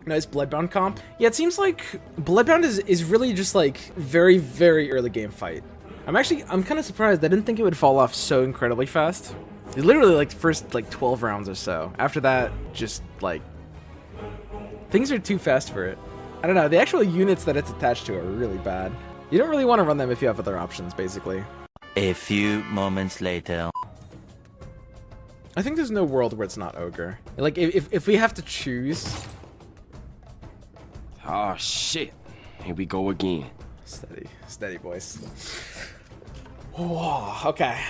Nice Bloodbound comp. Yeah, it seems like Bloodbound is really just like very, very early game fight. I'm kind of surprised. I didn't think it would fall off so incredibly fast. It's literally like the first like 12 rounds or so. After that, just like things are too fast for it. I don't know. The actual units that it's attached to are really bad. You don't really want to run them if you have other options, basically. A few moments later. I think there's no world where it's not Ogre. Like, if we have to choose... Oh, shit. Here we go again. Steady. Steady, boys. Whoa, okay.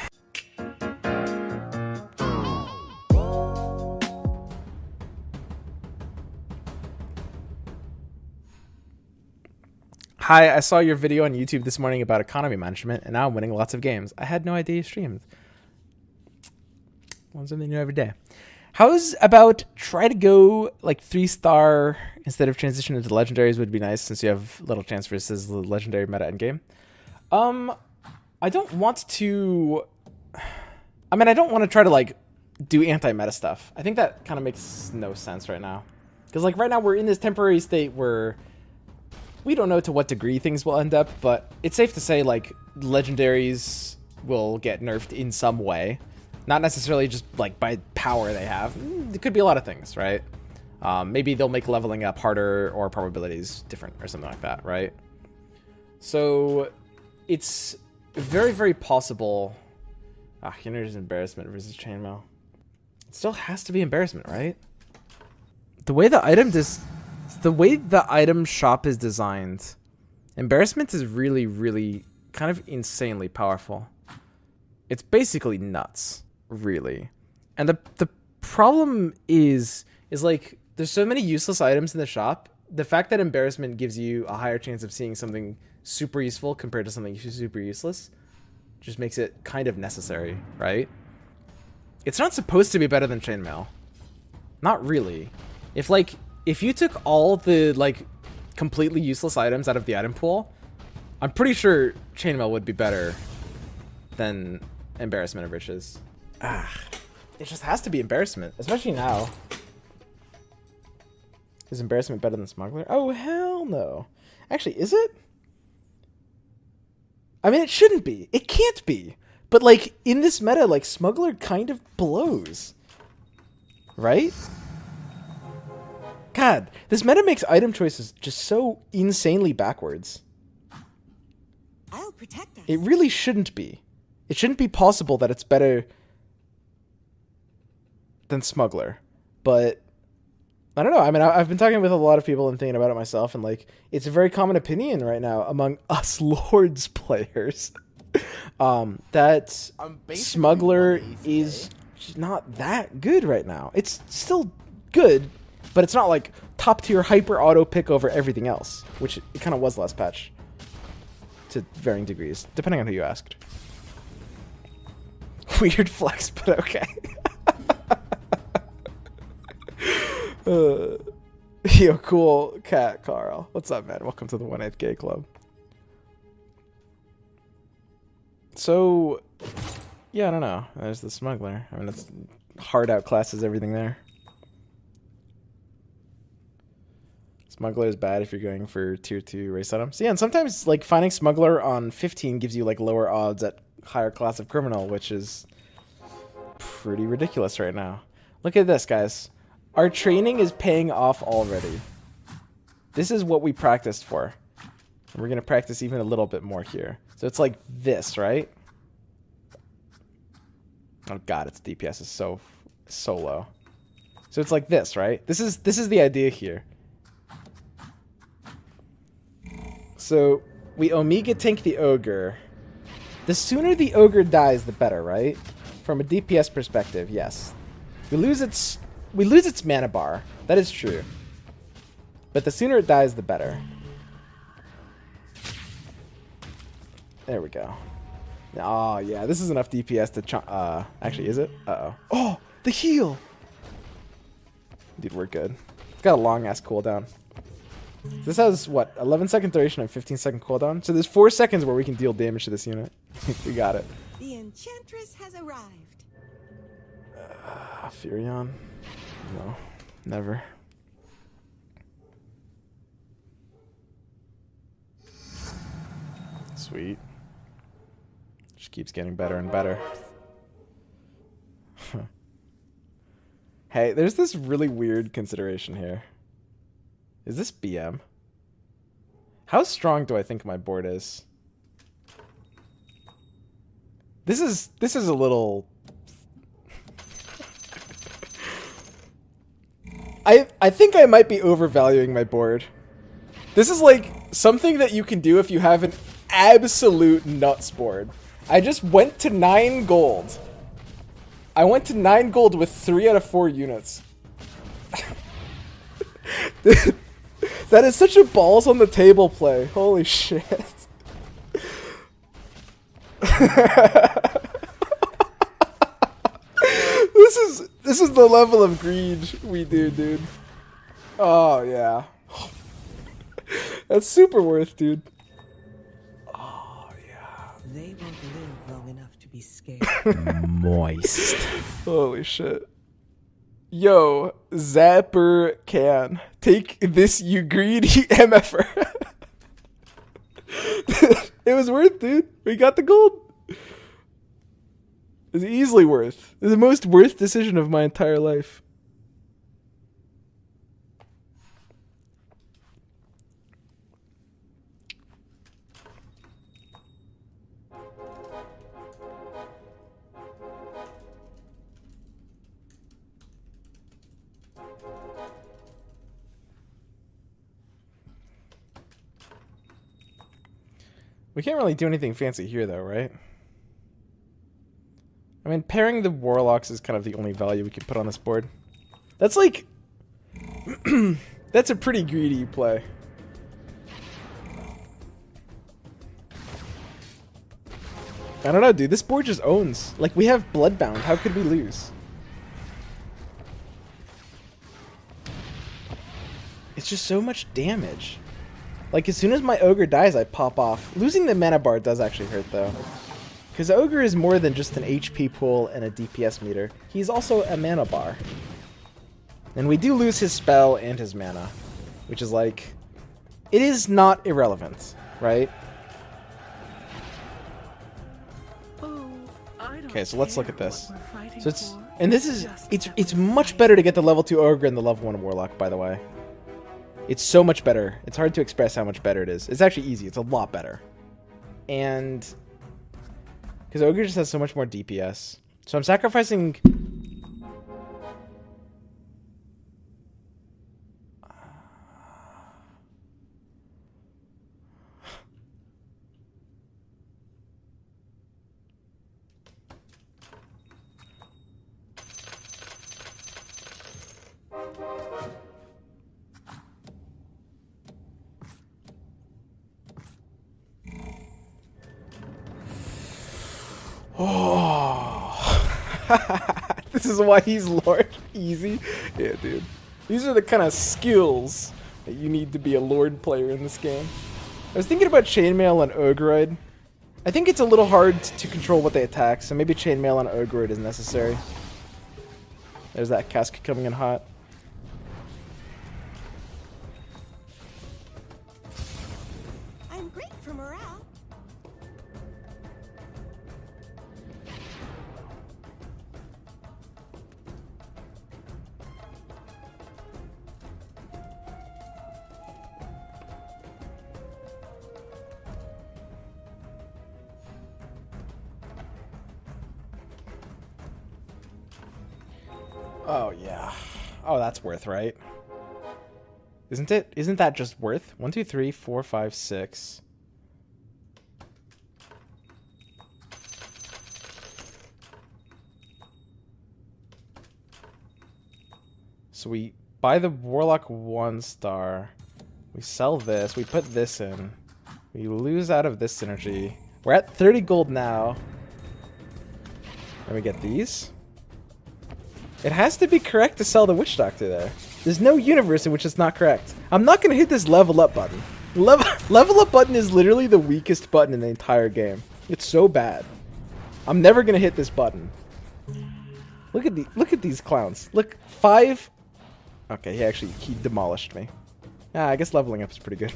Hi, I saw your video on YouTube this morning about economy management, and now I'm winning lots of games. I had no idea you streamed. Learn something new every day. How's about try to go like 3-star instead of transition into legendaries would be nice since you have little chance versus the legendary meta endgame. I don't want to... I mean, I don't want to try to like do anti-meta stuff. I think that kind of makes no sense right now. Because like right now we're in this temporary state where we don't know to what degree things will end up, but it's safe to say like legendaries will get nerfed in some way. Not necessarily just like by power they have. It could be a lot of things, right? Maybe they'll make leveling up harder or probabilities different or something like that, right? So it's very, very possible. Here's embarrassment versus chainmail. It still has to be embarrassment, right? The way the item shop is designed, embarrassment is really, really kind of insanely powerful. It's basically nuts. Really. And the problem is like there's so many useless items in the shop. The fact that embarrassment gives you a higher chance of seeing something super useful compared to something super useless just makes it kind of necessary, right? It's not supposed to be better than chainmail. Not really. If you took all the like completely useless items out of the item pool, I'm pretty sure chainmail would be better than embarrassment of riches. It just has to be embarrassment, especially now. Is embarrassment better than smuggler? Oh, hell no. Actually, is it? I mean, it shouldn't be. It can't be. But like in this meta, like smuggler kind of blows. Right? God, this meta makes item choices just so insanely backwards. I'll protect us. It really shouldn't be. It shouldn't be possible that it's better than smuggler, but I don't know. I mean, I've been talking with a lot of people and thinking about it myself, and like it's a very common opinion right now among us Lords players that smuggler is not that good right now. It's still good, but it's not like top tier hyper auto pick over everything else, which it kind of was last patch to varying degrees, depending on who you asked. Weird flex, but okay. Yo, cool cat, Carl. What's up, man? Welcome to the 1/8 Gay Club. So, yeah, I don't know. There's the smuggler. I mean, it's hard outclasses everything there. Smuggler is bad if you're going for tier 2 race items. Yeah, and sometimes like finding smuggler on 15 gives you like lower odds at higher class of criminal, which is pretty ridiculous right now. Look at this, guys. Our training is paying off already. This is what we practiced for. And we're going to practice even a little bit more here. So it's like this, right? Oh god, its DPS is so low. So it's like this, right? This is the idea here. So we Omega tank the Ogre. The sooner the Ogre dies, the better, right? From a DPS perspective, yes. We lose its mana bar. That is true. But the sooner it dies, the better. There we go. Oh, yeah. This is enough DPS to... actually, is it? Uh-oh. Oh! The heal! Dude, we're good. It's got a long-ass cooldown. This has, what, 11-second duration and 15-second cooldown? So there's 4 seconds where we can deal damage to this unit. We got it. The Enchantress has arrived. Furion? No. Never. Sweet. Just keeps getting better and better. Hey, there's this really weird consideration here. Is this BM? How strong do I think my board is? This is a little... I think I might be overvaluing my board. This is like something that you can do if you have an absolute nuts board. I just went to 9 gold. I went to 9 gold with 3 out of 4 units. That is such a balls on the table play. Holy shit. This is the level of greed we do, dude. Oh yeah. That's super worth, dude. Oh yeah. They won't live long enough to be scared. Moist. Holy shit. Yo, Zapper can. Take this, you greedy MFer. It was worth, dude. We got the gold. It was easily worth. It was the most worth decision of my entire life. We can't really do anything fancy here, though, right? I mean, pairing the Warlocks is kind of the only value we can put on this board. That's like... that's a pretty greedy play. I don't know, dude. This board just owns. Like, we have Bloodbound. How could we lose? It's just so much damage. Like, as soon as my Ogre dies, I pop off. Losing the mana bar does actually hurt, though. Because Ogre is more than just an HP pool and a DPS meter. He's also a mana bar. And we do lose his spell and his mana. Which is like... it is not irrelevant, right? Okay, so let's look at this. So it's... and this is... it's much better to get the level 2 Ogre and the level 1 Warlock, by the way. It's so much better. It's hard to express how much better it is. It's actually easy. It's a lot better. And... because Ogre just has so much more DPS. So I'm sacrificing... oh, this is why he's Lord. Easy. Yeah, dude. These are the kind of skills that you need to be a Lord player in this game. I was thinking about Chainmail and Ogreoid. I think it's a little hard to control what they attack, so maybe Chainmail on Ogreoid is necessary. There's that cask coming in hot. I'm great for morale. Oh, yeah. Oh, that's worth, right? Isn't it? Isn't that just worth? 1, 2, 3, 4, 5, 6. So we buy the Warlock 1 star. We sell this. We put this in. We lose out of this synergy. We're at 30 gold now. And we get these. It has to be correct to sell the Witch Doctor there. There's no universe in which it's not correct. I'm not going to hit this level up button. Level up button is literally the weakest button in the entire game. It's so bad. I'm never going to hit this button. Look at these clowns. Look, 5. Okay, he demolished me. Ah, I guess leveling up is pretty good.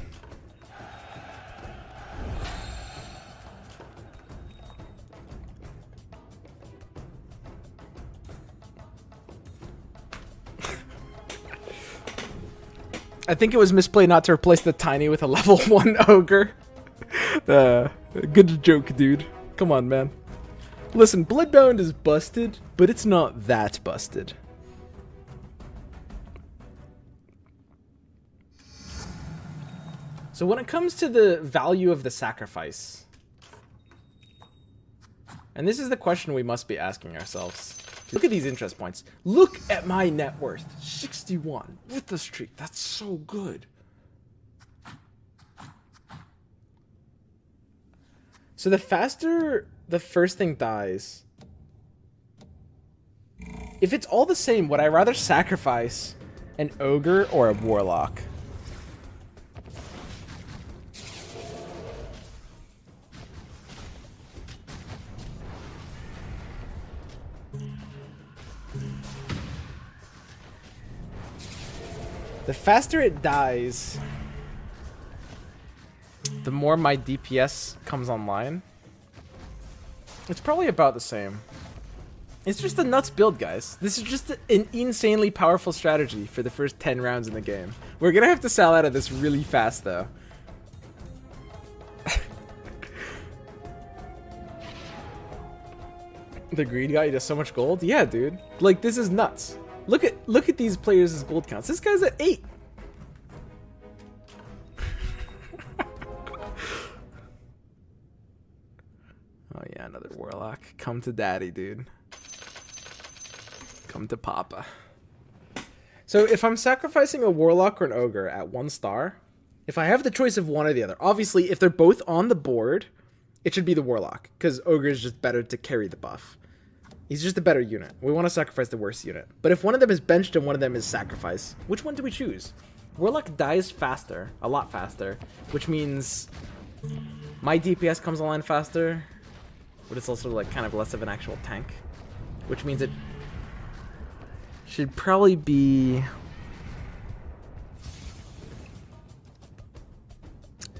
I think it was misplay not to replace the tiny with a level 1 ogre. Good joke, dude. Come on, man. Listen, Bloodbound is busted, but it's not that busted. So when it comes to the value of the sacrifice, and this is the question we must be asking ourselves. Look at these interest points. Look at my net worth. 61 with the streak. That's so good. So the faster the first thing dies, if it's all the same, would I rather sacrifice an ogre or a warlock? The faster it dies, the more my DPS comes online. It's probably about the same. It's just a nuts build, guys. This is just an insanely powerful strategy for the first 10 rounds in the game. We're gonna have to sell out of this really fast, though. The greed guy does so much gold? Yeah, dude. Like, this is nuts. Look at these players' gold counts. This guy's at 8. Oh yeah, another warlock. Come to daddy, dude. Come to papa. So if I'm sacrificing a warlock or an ogre at 1 star, if I have the choice of one or the other, obviously if they're both on the board, it should be the warlock, because ogre is just better to carry the buff. He's just a better unit. We want to sacrifice the worst unit. But if one of them is benched and one of them is sacrificed, which one do we choose? Warlock dies faster, a lot faster, which means my DPS comes online faster, but it's also like kind of less of an actual tank, which means it should probably be...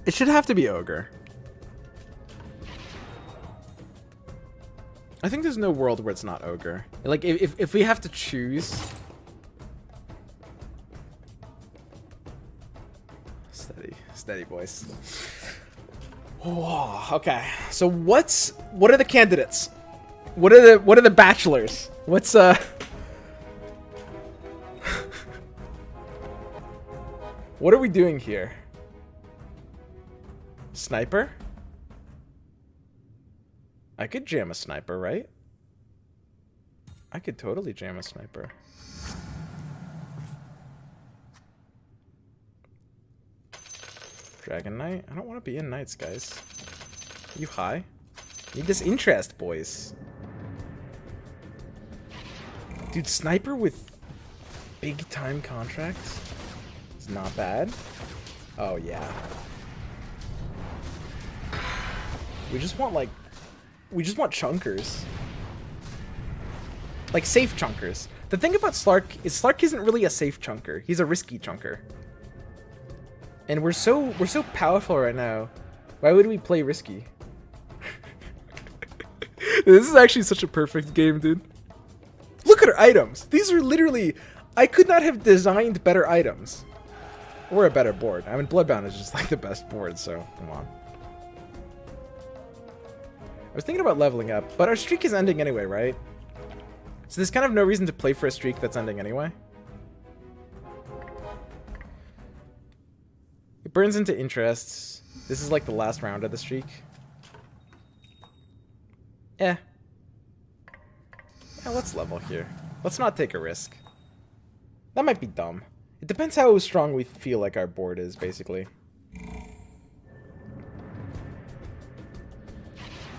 It should have to be ogre. I think there's no world where it's not ogre. Like, if we have to choose... Steady, boys. Oh, okay. So what are the candidates? What are the bachelors? What's what are we doing here? Sniper? I could jam a sniper, right? I could totally jam a sniper. Dragon Knight? I don't want to be in Knights, guys. You high? Need this interest, boys. Dude, sniper with big time contracts is not bad. Oh, yeah. We just want chunkers. Like safe chunkers. The thing about Slark is Slark isn't really a safe chunker. He's a risky chunker. And we're so powerful right now. Why would we play risky? This is actually such a perfect game, dude. Look at our items. These are literally... I could not have designed better items. Or a better board. I mean, Bloodbound is just like the best board, so come on. I was thinking about leveling up, but our streak is ending anyway, right? So there's kind of no reason to play for a streak that's ending anyway. It burns into interests. This is like the last round of the streak. Yeah, let's level here. Let's not take a risk. That might be dumb. It depends how strong we feel like our board is, basically.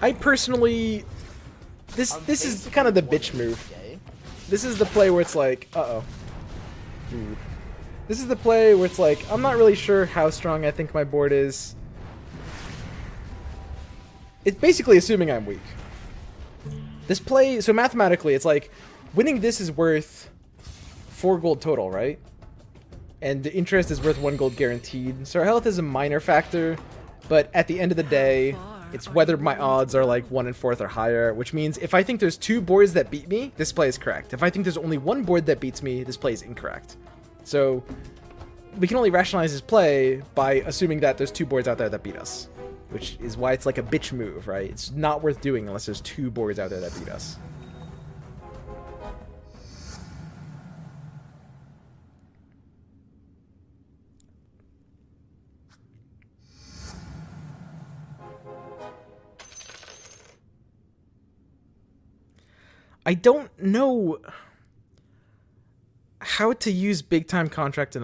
I personally... This is kind of the bitch move. This is the play where it's like, uh-oh. This is the play where it's like, I'm not really sure how strong I think my board is. It's basically assuming I'm weak. This play, so mathematically, it's like, winning this is worth 4 gold total, right? And the interest is worth 1 gold guaranteed. So our health is a minor factor, but at the end of the day, it's whether my odds are like 1 in 4th or higher, which means if I think there's 2 boards that beat me, this play is correct. If I think there's only 1 board that beats me, this play is incorrect. So we can only rationalize his play by assuming that there's 2 boards out there that beat us, which is why it's like a bitch move, right? It's not worth doing unless there's 2 boards out there that beat us. I don't know how to use big time contract in